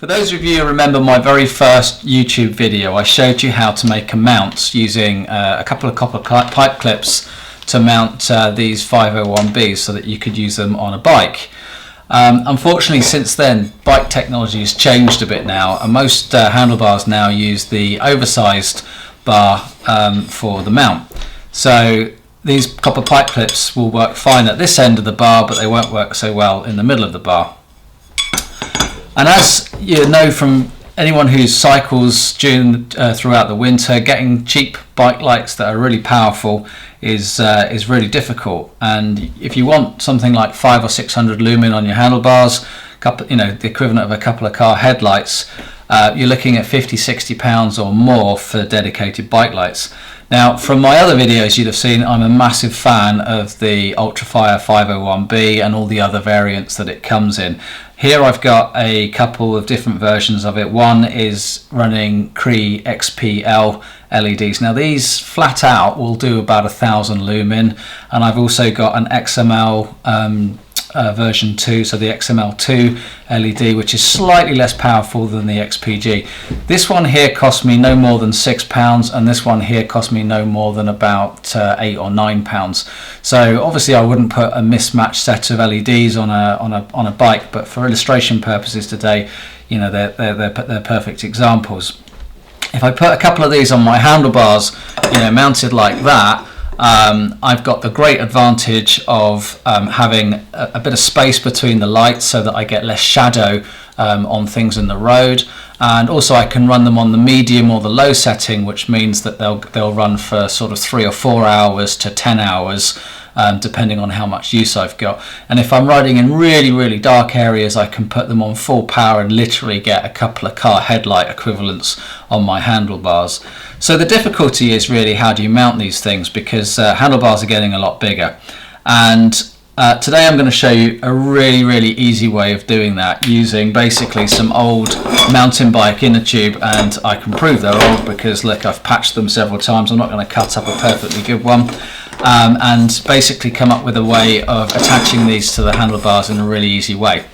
For those of you who remember my very first YouTube video, I showed you how to make a mount using a couple of copper pipe clips to mount these 501Bs so that you could use them on a bike. Unfortunately, since then, bike technology has changed a bit now, and most handlebars now use the oversized bar for the mount. So these copper pipe clips will work fine at this end of the bar, but they won't work so well in the middle of the bar. And as you know from anyone who cycles throughout the winter, getting cheap bike lights that are really powerful is really difficult. And if you want something like 500 or 600 lumen on your handlebars, the equivalent of a couple of car headlights, you're looking at £50–60 or more for dedicated bike lights. Now, from my other videos you'd have seen, I'm a massive fan of the Ultrafire 501B and all the other variants that it comes in. Here I've got a couple of different versions of it. One is running CREE XM-L LEDs. Now these flat out will do about 1000 lumen, and I've also got an XML version 2, so the XML2 LED, which is slightly less powerful than the XPG. This one here cost me no more than £6, and this one here cost me no more than about £8 or £9. So obviously I wouldn't put a mismatched set of LEDs on a bike, but for illustration purposes today, you know, they're perfect examples. If I put a couple of these on my handlebars, you know, mounted like that, I've got the great advantage of having a bit of space between the lights so that I get less shadow on things in the road, and also I can run them on the medium or the low setting, which means that they'll run for sort of 3 or 4 hours to 10 hours depending on how much use I've got. And if I'm riding in really dark areas, I can put them on full power and literally get a couple of car headlight equivalents on my handlebars. So the difficulty is really, how do you mount these things, because handlebars are getting a lot bigger. And today I'm going to show you a really easy way of doing that using basically some old mountain bike InnerTube, and I can prove they're old because look, I've patched them several times. I'm not going to cut up a perfectly good one, and basically come up with a way of attaching these to the handlebars in a really easy way.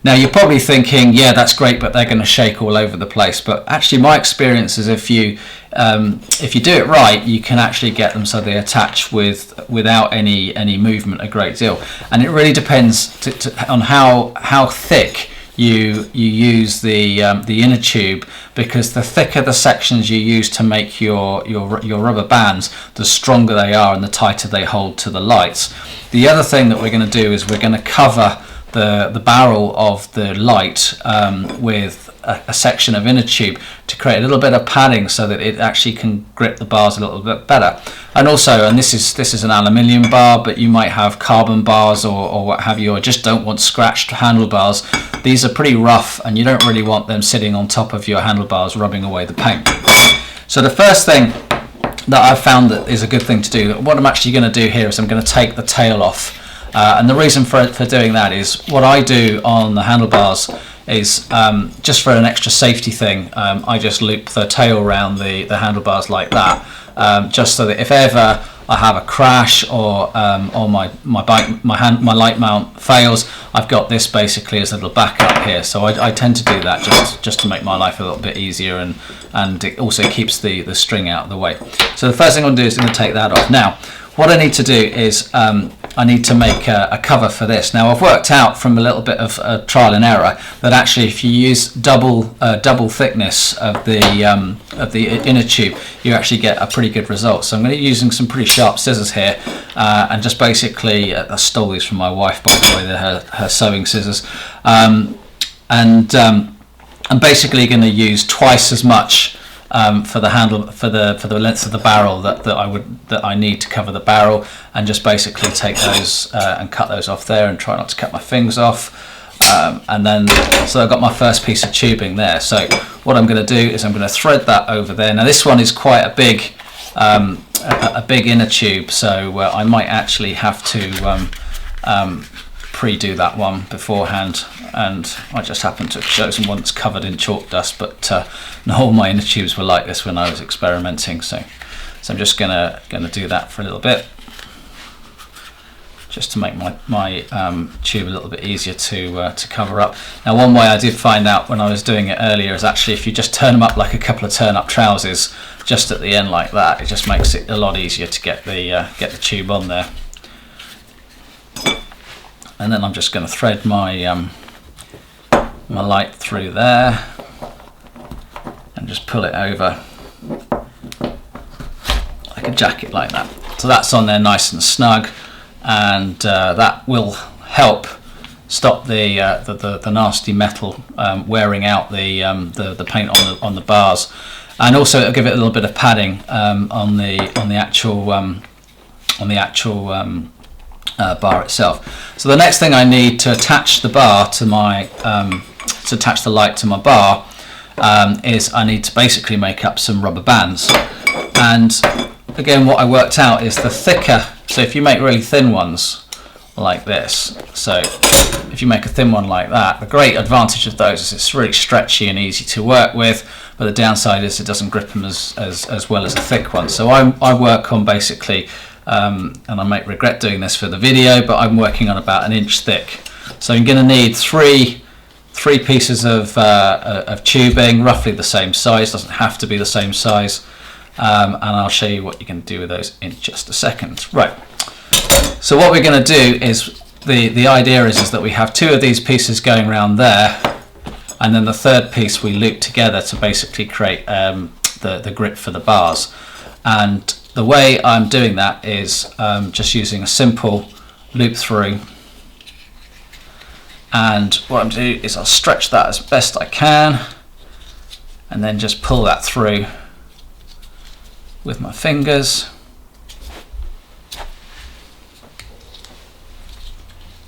Now you're probably thinking, yeah, that's great, but they're going to shake all over the place. But actually my experience is if you do it right, you can actually get them so they attach without any movement a great deal. And it really depends on how thick you use the InnerTube, because the thicker the sections you use to make your rubber bands, the stronger they are and the tighter they hold to the lights. The other thing that we're going to do is we're going to cover the barrel of the light with a section of InnerTube to create a little bit of padding so that it actually can grip the bars a little bit better. And also, and this is an aluminium bar, but you might have carbon bars or what have you, or just don't want scratched handlebars. These are pretty rough and you don't really want them sitting on top of your handlebars rubbing away the paint. So the first thing that I've found that is a good thing to do, what I'm actually going to do here is I'm going to take the tail off. And the reason for doing that is what I do on the handlebars is just for an extra safety thing, I just loop the tail around the handlebars like that, just so that if ever I have a crash or my light mount fails, I've got this basically as a little backup here. So I tend to do that just to make my life a little bit easier, and it also keeps the string out of the way. So the first thing I'm going to do is going to take that off. Now what I need to do is I need to make a cover for this. Now I've worked out from a little bit of trial and error that actually if you use double thickness of the InnerTube, you actually get a pretty good result. So I'm going to be using some pretty sharp scissors here, and just basically I stole these from my wife, by the way. They're her sewing scissors, and I'm basically going to use twice as much for the handle, for the length of the barrel that I need to cover the barrel, and just basically take those and cut those off there, and try not to cut my fingers off. And then, so I've got my first piece of tubing there. So what I'm going to do is I'm going to thread that over there. Now this one is quite a big InnerTube, so I might actually have to pre-do that one beforehand, and I just happen to have chosen one that's covered in chalk dust, but all my InnerTubes were like this when I was experimenting, so I'm just gonna do that for a little bit, just to make my tube a little bit easier to cover up. Now, one way I did find out when I was doing it earlier is actually if you just turn them up like a couple of turn-up trousers just at the end like that, it just makes it a lot easier to get the tube on there. And then I'm just going to thread my my light through there and just pull it over like a jacket like that. So that's on there nice and snug, and that will help stop the nasty metal wearing out the paint on the bars, and also it'll give it a little bit of padding on the actual bar itself. So the next thing I need to attach the bar to my to attach the light to my bar is I need to basically make up some rubber bands. And again, what I worked out is the thicker, so if you make really thin ones like this, so if you make a thin one like that, the great advantage of those is it's really stretchy and easy to work with, but the downside is it doesn't grip them as well as a thick one. So I work on basically, and I might regret doing this for the video, but I'm working on about 1 inch thick. So I'm going to need three pieces of tubing, roughly the same size, doesn't have to be the same size, and I'll show you what you can do with those in just a second. Right, so what we're going to do is, the idea is that we have 2 of these pieces going around there, and then the third piece we loop together to basically create the grip for the bars. And the way I'm doing that is just using a simple loop through, and what I'm doing is I'll stretch that as best I can and then just pull that through with my fingers,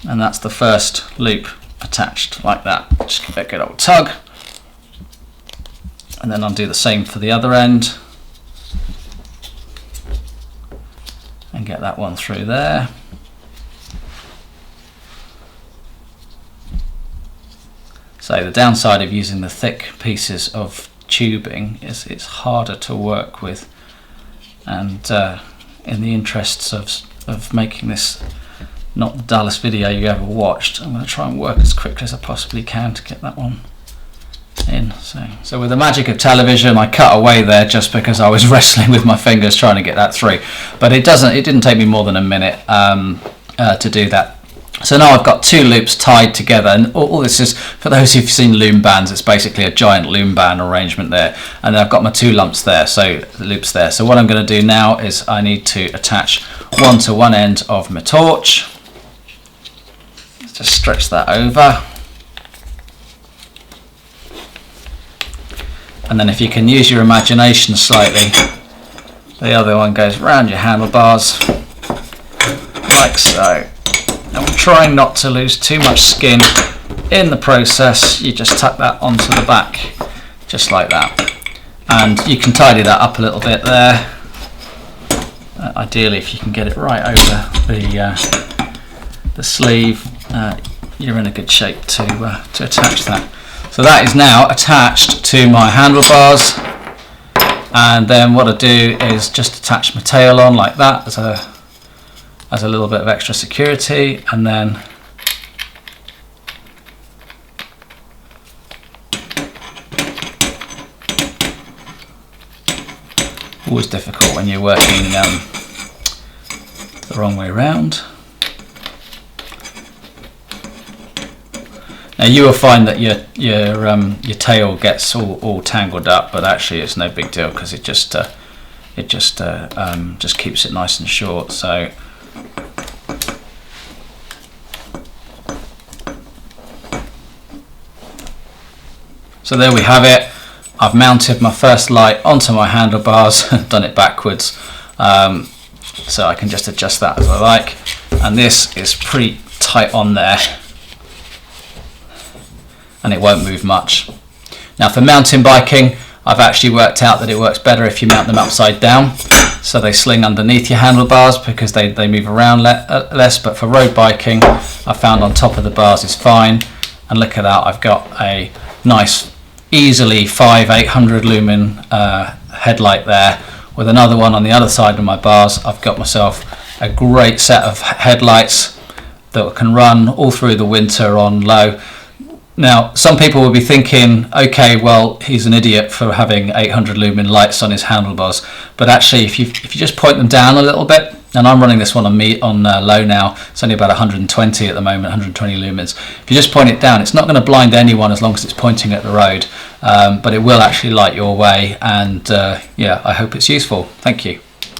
and that's the first loop attached like that. Just give it a good old tug, and then I'll do the same for the other end and get that one through there. So the downside of using the thick pieces of tubing is it's harder to work with, and in the interests of making this not the dullest video you ever watched, I'm going to try and work as quickly as I possibly can to get that one in. So with the magic of television, I cut away there just because I was wrestling with my fingers trying to get that through, but it didn't take me more than a minute to do that. So now I've got 2 loops tied together, and all this is, for those who've seen loom bands, it's basically a giant loom band arrangement there, and then I've got my 2 loops there. So what I'm going to do now is I need to attach one to one end of my torch. Just stretch that over, and then if you can use your imagination slightly, the other one goes around your handlebars like so. And we're trying not to lose too much skin in the process. You just tuck that onto the back just like that, and you can tidy that up a little bit there. Ideally, if you can get it right over the sleeve, you're in a good shape to attach that. So that is now attached to my handlebars, and then what I do is just attach my tail on like that as a little bit of extra security, and then always difficult when you're working the wrong way around. Now you will find that your tail gets all tangled up, but actually it's no big deal because it just keeps it nice and short. So there we have it. I've mounted my first light onto my handlebars, done it backwards, so I can just adjust that as I like, and this is pretty tight on there and it won't move much. Now for mountain biking, I've actually worked out that it works better if you mount them upside down, so they sling underneath your handlebars because they move around less, but for road biking I found on top of the bars is fine. And look at that, I've got a nice easily 800 lumen headlight there, with another one on the other side of my bars. I've got myself a great set of headlights that can run all through the winter on low. Now, some people will be thinking, okay, well, he's an idiot for having 800 lumen lights on his handlebars. But actually, if you just point them down a little bit, and I'm running this one on low now, it's only about 120 at the moment, 120 lumens. If you just point it down, it's not going to blind anyone as long as it's pointing at the road, but it will actually light your way, and yeah, I hope it's useful. Thank you.